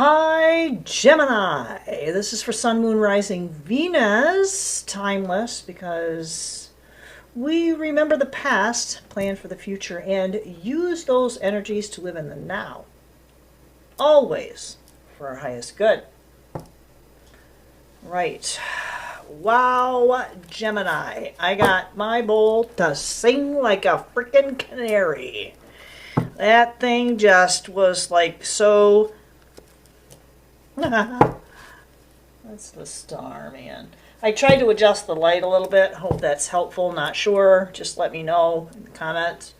Hi, Gemini. This is for Sun, Moon, Rising, Venus. Timeless because we remember the past, plan for the future, and use those energies to live in the now. Always for our highest good. Right. Wow, Gemini. I got my bowl to sing like a freaking canary. That thing just was like so... That's the star, man. I tried to adjust the light a little bit. Hope that's helpful. Not sure. Just let me know in the comments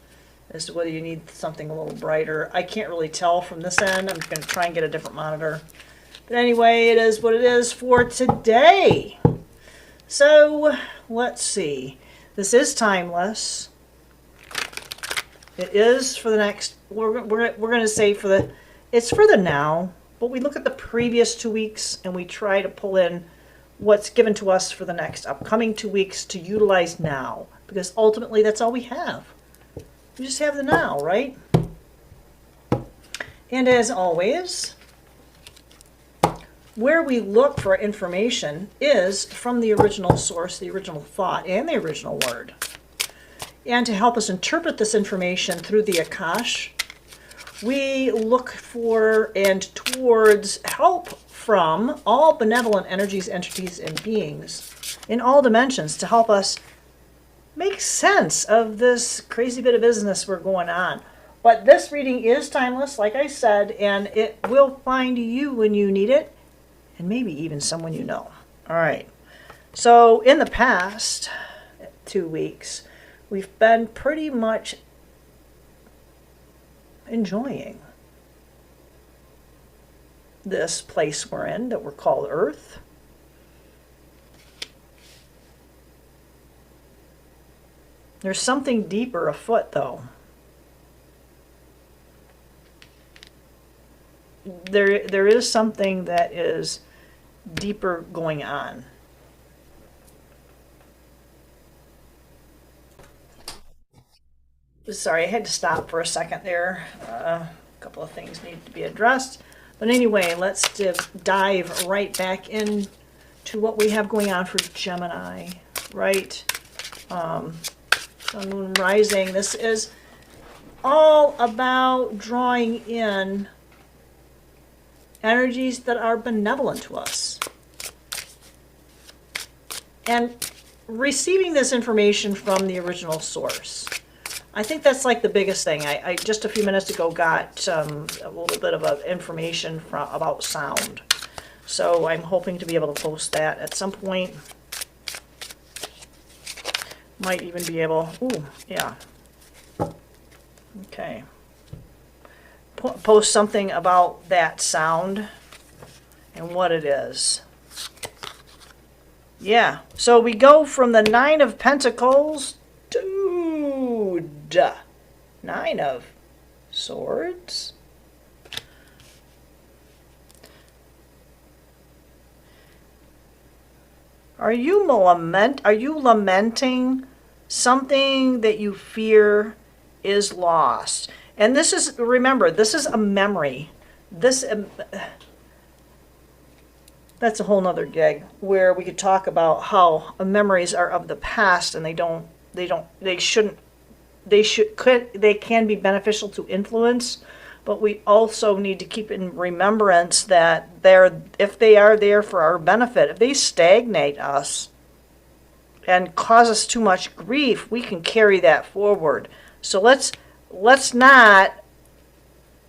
as to whether you need something a little brighter. I can't really tell from this end. I'm going to try and get a different monitor. But anyway, it is what it is for today. So, let's see. This is timeless. It is for the next... We're going to say for the... It's for the now. But we look at the previous 2 weeks and we try to pull in what's given to us for the next upcoming 2 weeks to utilize now. Because ultimately that's all we have. We just have the now, right? And as always, where we look for information is from the original source, the original thought, and the original word. And to help us interpret this information through the Akash, we look for and towards help from all benevolent energies, entities, and beings in all dimensions to help us make sense of this crazy bit of business we're going on. But this reading is timeless, like I said, and it will find you when you need it, and maybe even someone you know. All right. So in the past 2 weeks, we've been pretty much enjoying this place we're in that we're called Earth. There's something deeper afoot, though. There is something that is deeper going on. Sorry, I had to stop for a second there. A couple of things need to be addressed. But anyway, let's dive right back into what we have going on for Gemini, right? Sun, Moon, Rising. This is all about drawing in energies that are benevolent to us. And receiving this information from the original source. I think that's like the biggest thing. I just a few minutes ago got a little bit of information about sound. So I'm hoping to be able to post that at some point. Might even be able... Ooh, yeah. Okay. Post something about that sound and what it is. Yeah. So we go from the Nine of Pentacles to... Nine of Swords. Are you lamenting something that you fear is lost? And this is, remember, this is a memory. That's a whole nother gig where we could talk about how memories are of the past and they can be beneficial to influence, but we also need to keep in remembrance that if they are there for our benefit, if they stagnate us and cause us too much grief, we can carry that forward. So let's not,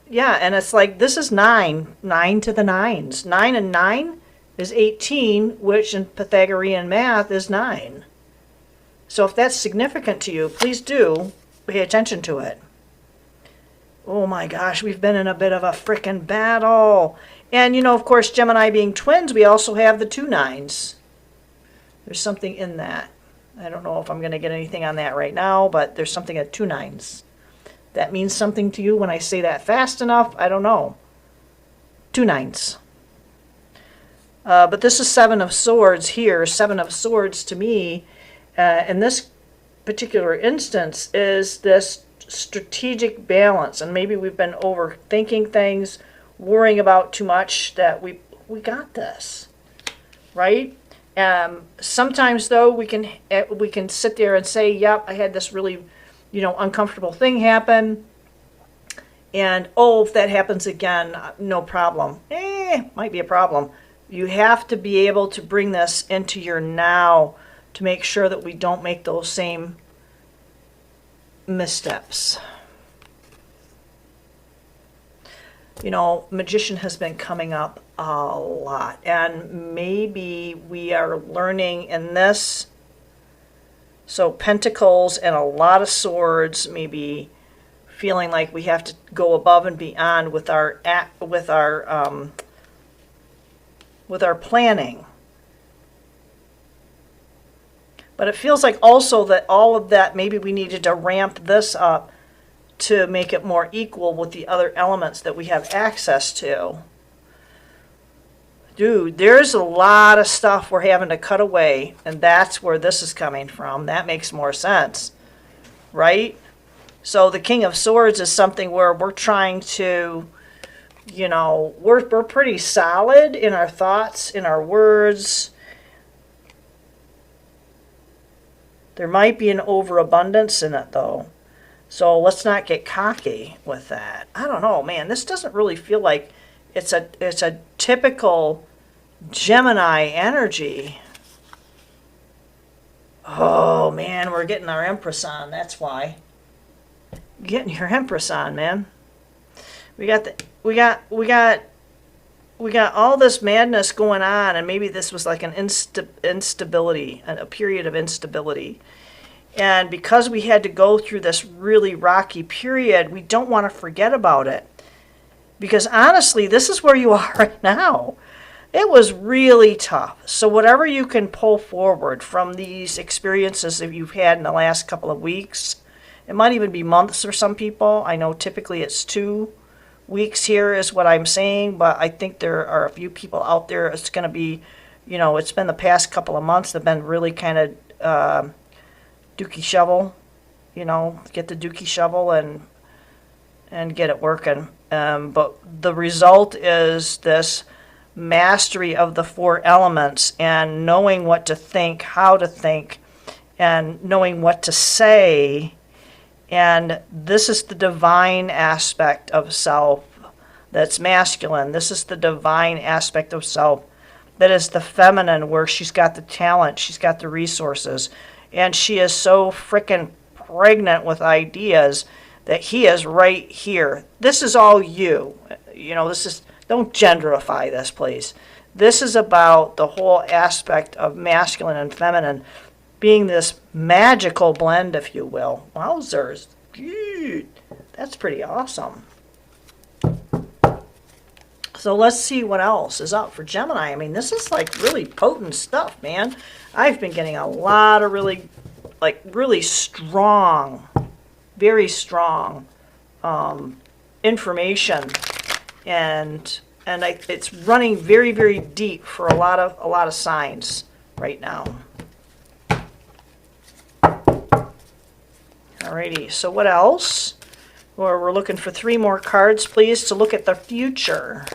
yeah, and it's like this is 9 to the nines. 9 and 9 is 18, which in Pythagorean math is 9. So if that's significant to you, please do pay attention to it. Oh my gosh, we've been in a bit of a frickin' battle. And you know, of course, Gemini being twins, we also have the 2 nines. There's something in that. I don't know if I'm going to get anything on that right now, but there's something at 2 nines. That means something to you when I say that fast enough? I don't know. 2 nines. But this is 7 of Swords here. 7 of Swords to me, in this particular instance, is this strategic balance. And maybe we've been overthinking things. worrying about too much, that we got this, right? Sometimes though we can sit there and say, yep, I had this really, uncomfortable thing happen, and if that happens again, no problem. Might be a problem. You have to be able to bring this into your now to make sure that we don't make those same missteps. Magician has been coming up a lot, and maybe we are learning in this. So Pentacles and a lot of Swords, maybe feeling like we have to go above and beyond with our planning. But it feels like also that all of that, maybe we needed to ramp this up to make it more equal with the other elements that we have access to. Dude, there's a lot of stuff we're having to cut away, and that's where this is coming from. That makes more sense, right? So the King of Swords is something where we're trying to, we're pretty solid in our thoughts, in our words. There might be an overabundance in it, though. So let's not get cocky with that. I don't know, man. This doesn't really feel like it's a typical Gemini energy. Oh, man, we're getting our Empress on. That's why. Getting your Empress on, man. We got all this madness going on, and maybe this was like an instability, a period of instability. And because we had to go through this really rocky period, we don't want to forget about it. Because honestly, this is where you are right now. It was really tough. So whatever you can pull forward from these experiences that you've had in the last couple of weeks, it might even be months for some people. I know typically it's 2 weeks here is what I'm saying, but I think there are a few people out there. It's going to be, it's been the past couple of months that have been really kind of dookie shovel, get the dookie shovel and get it working. But the result is this mastery of the 4 elements and knowing what to think, how to think, and knowing what to say. And this is the divine aspect of self that's masculine. This is the divine aspect of self that is the feminine, where she's got the talent, she's got the resources, and she is so frickin' pregnant with ideas that he is right here. This is all you. Don't genderify this, please. This is about the whole aspect of masculine and feminine being this magical blend, if you will. Wowzers. Dude, that's pretty awesome. So let's see what else is up for Gemini. I mean, this is like really potent stuff, man. I've been getting a lot of really strong, very strong information, and it's running very, very deep for a lot of signs right now. Alrighty, so what else? Well, we're looking for 3 more cards, please, to look at the future.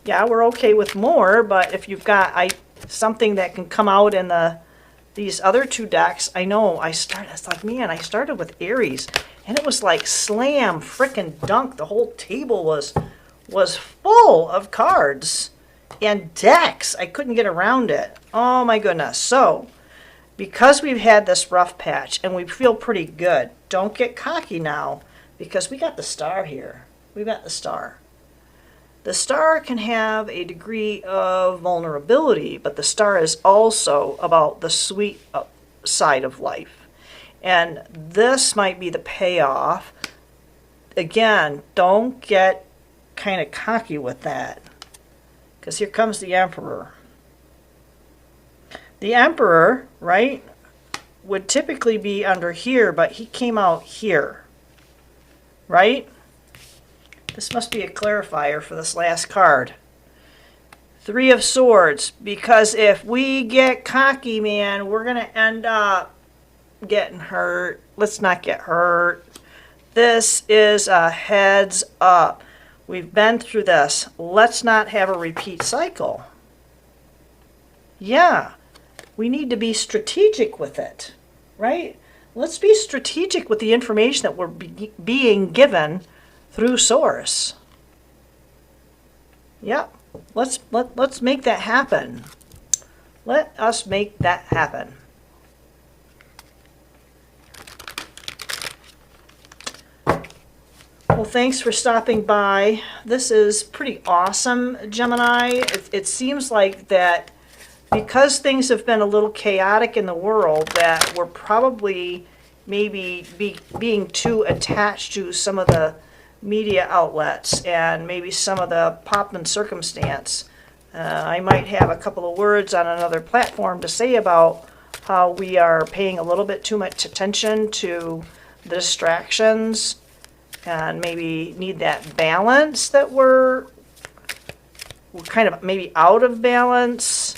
Yeah, we're okay with more, but if you've got something that can come out in these other 2 decks, I know I started with Aries, and it was like slam frickin' dunk. The whole table was full of cards and decks. I couldn't get around it. Oh my goodness. So, because we've had this rough patch and we feel pretty good, don't get cocky now, because we got the Star here. We've got the Star. The Star can have a degree of vulnerability, but the Star is also about the sweet side of life. And this might be the payoff. Again, don't get kind of cocky with that, because here comes the Emperor. The Emperor, right, would typically be under here, but he came out here, right? This must be a clarifier for this last card. 3 of Swords, because if we get cocky, man, we're going to end up getting hurt. Let's not get hurt. This is a heads up. We've been through this. Let's not have a repeat cycle. Yeah, we need to be strategic with it, right? Let's be strategic with the information that we're being given through Source. Yep, let's make that happen. Let us make that happen. Well, thanks for stopping by. This is pretty awesome, Gemini. It seems like that because things have been a little chaotic in the world, that we're probably maybe being too attached to some of the media outlets and maybe some of the pomp and circumstance. I might have a couple of words on another platform to say about how we are paying a little bit too much attention to the distractions and maybe need that balance that we're kind of maybe out of balance.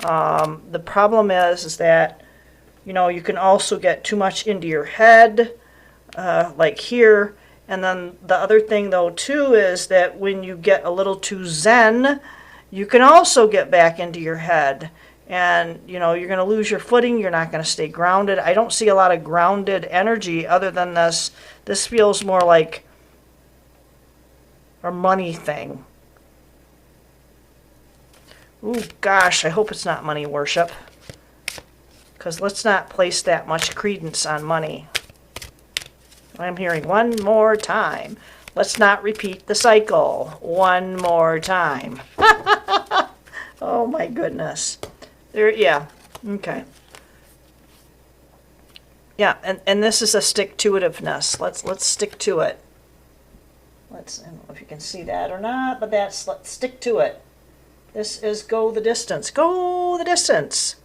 The problem is that, you know, you can also get too much into your head, like here. And then the other thing, though, too, is that when you get a little too zen, you can also get back into your head. And, you know, you're going to lose your footing. You're not going to stay grounded. I don't see a lot of grounded energy other than this. This feels more like a money thing. Ooh, gosh, I hope it's not money worship. Because let's not place that much credence on money. I'm hearing one more time. Let's not repeat the cycle. One more time. Oh my goodness. There, yeah. Okay. Yeah, and this is a stick-to-itiveness. Let's stick to it. I don't know if you can see that or not, but let's stick to it. This is go the distance. Go the distance.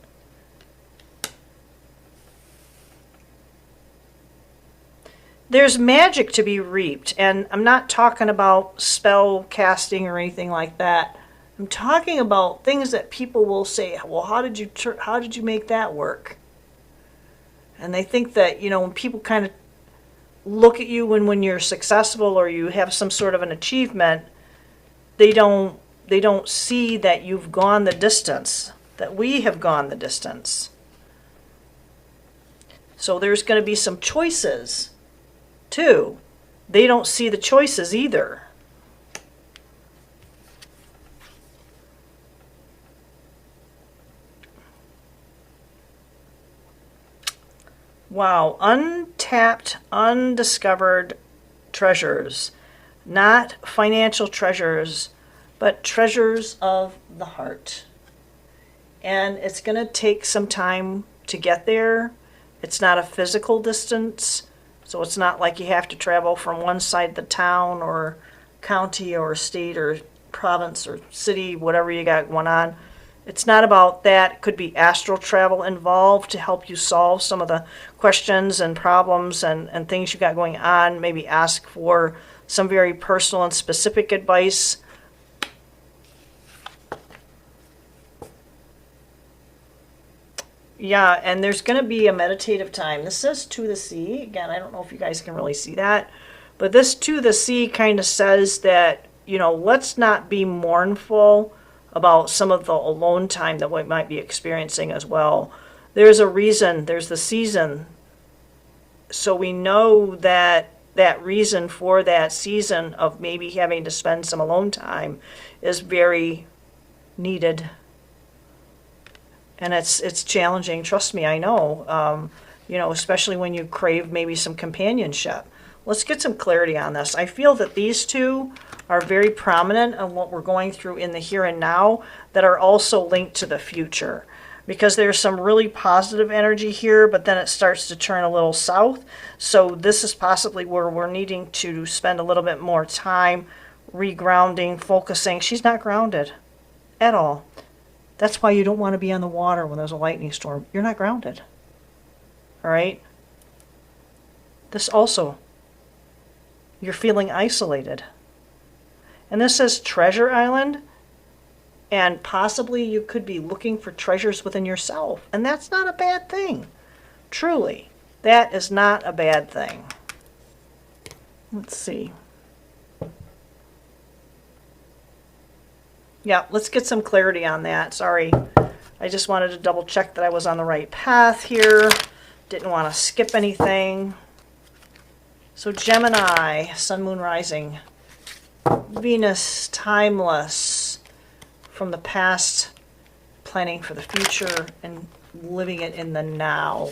There's magic to be reaped, and I'm not talking about spell casting or anything like that. I'm talking about things that people will say, well, how did you make that work? And they think that, you know, when people kind of look at you when you're successful or you have some sort of an achievement, they don't see that you've gone the distance, that we have gone the distance. So there's going to be some choices too. They don't see the choices either. Wow, untapped, undiscovered treasures. Not financial treasures, but treasures of the heart. And it's going to take some time to get there. It's not a physical distance. So it's not like you have to travel from one side of the town or county or state or province or city, whatever you got going on. It's not about that. It could be astral travel involved to help you solve some of the questions and problems and things you got going on. Maybe ask for some very personal and specific advice. Yeah, and there's going to be a meditative time. This says to the sea. Again, I don't know if you guys can really see that. But this to the sea kind of says that, you know, let's not be mournful about some of the alone time that we might be experiencing as well. There's a reason. There's the season. So we know that that reason for that season of maybe having to spend some alone time is very needed. And it's challenging. Trust me, I know. You know, especially when you crave maybe some companionship. Let's get some clarity on this. I feel that these two are very prominent in what we're going through in the here and now that are also linked to the future. Because there's some really positive energy here, but then it starts to turn a little south. So this is possibly where we're needing to spend a little bit more time regrounding, focusing. She's not grounded at all. That's why you don't want to be on the water when there's a lightning storm. You're not grounded. All right? This also, you're feeling isolated. And this says Treasure Island, and possibly you could be looking for treasures within yourself. And that's not a bad thing. Truly, that is not a bad thing. Let's see. Yeah, let's get some clarity on that. Sorry. I just wanted to double check that I was on the right path here. Didn't want to skip anything. So Gemini, Sun, Moon, Rising. Venus, timeless. From the past, planning for the future, and living it in the now.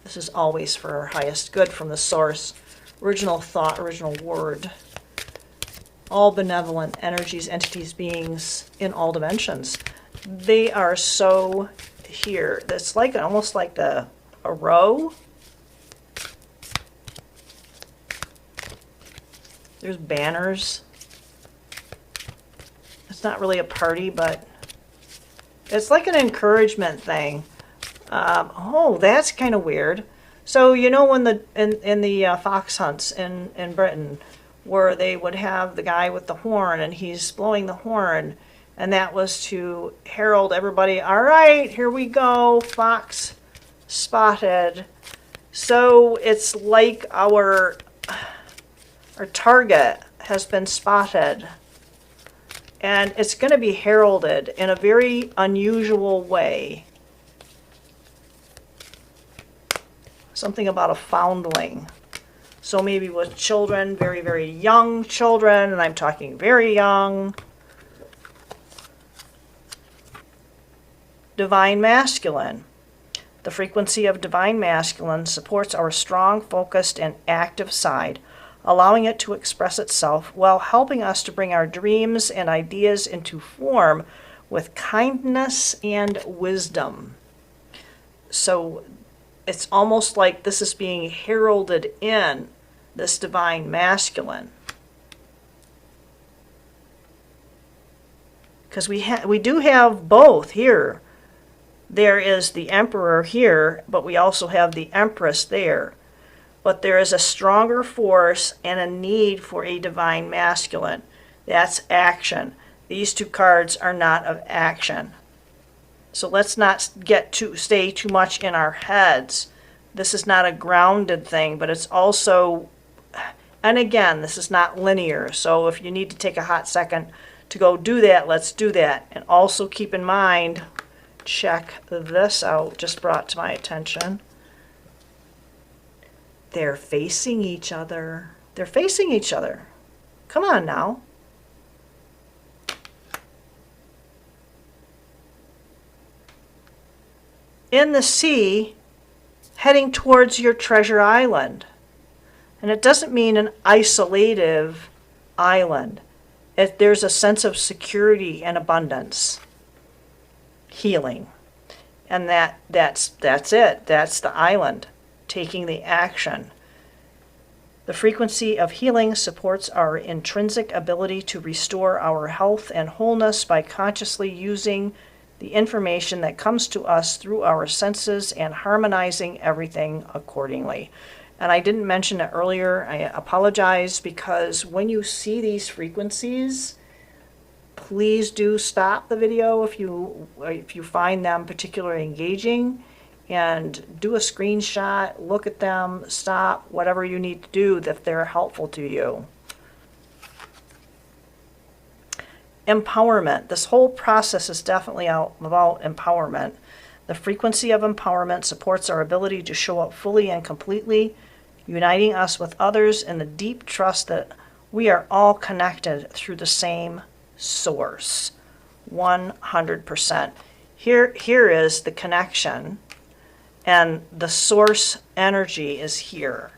This is always for our highest good from the source. Original thought, original word. All benevolent energies, entities, beings in all dimensions. They are so here. It's like almost like a row. There's banners. It's not really a party, but it's like an encouragement thing. Oh, that's kind of weird. So you know when in the fox hunts in Britain, where they would have the guy with the horn and he's blowing the horn, and that was to herald everybody, all right, here we go, fox spotted. So it's like our target has been spotted, and it's going to be heralded in a very unusual way. Something about a foundling. So maybe with children, very, very young children, and I'm talking very young. Divine Masculine. The frequency of Divine Masculine supports our strong, focused, and active side, allowing it to express itself while helping us to bring our dreams and ideas into form with kindness and wisdom. So it's almost like this is being heralded in this Divine Masculine. Because we do have both here. There is the Emperor here, but we also have the Empress there. But there is a stronger force and a need for a Divine Masculine. That's action. These two cards are not of action. So let's not stay too much in our heads. This is not a grounded thing, but it's also, and again, this is not linear. So if you need to take a hot second to go do that, let's do that. And also keep in mind, check this out, just brought to my attention. They're facing each other. They're facing each other. Come on now. In the sea, heading towards your treasure island. And it doesn't mean an isolative island. There's a sense of security and abundance. Healing. And that's it. That's the island. Taking the action. The frequency of healing supports our intrinsic ability to restore our health and wholeness by consciously using the information that comes to us through our senses and harmonizing everything accordingly. And I didn't mention it earlier. I apologize, because when you see these frequencies, please do stop the video if you find them particularly engaging, and do a screenshot, look at them, stop, whatever you need to do if they're helpful to you. Empowerment. This whole process is definitely about empowerment. The frequency of empowerment supports our ability to show up fully and completely, uniting us with others in the deep trust that we are all connected through the same source. 100%. Here is the connection, and the source energy is here.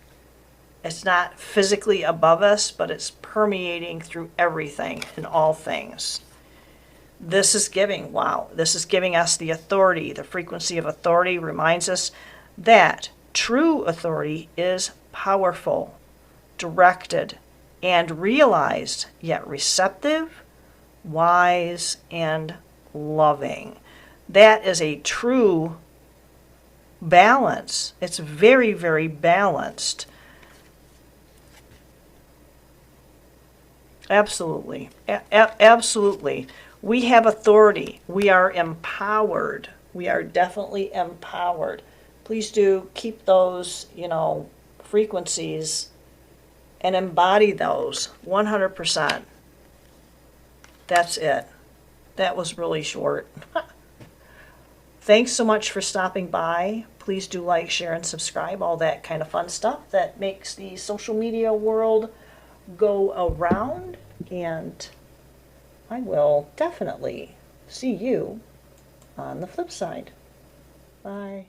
It's not physically above us, but it's permeating through everything and all things. This is giving, wow, this is giving us the authority. The frequency of authority reminds us that true authority is powerful, directed, and realized, yet receptive, wise, and loving. That is a true balance. It's very, very balanced. Absolutely. Absolutely. We have authority. We are empowered. We are definitely empowered. Please do keep those, frequencies and embody those 100%. That's it. That was really short. Thanks so much for stopping by. Please do like, share, and subscribe, all that kind of fun stuff that makes the social media world go around. And I will definitely see you on the flip side. Bye.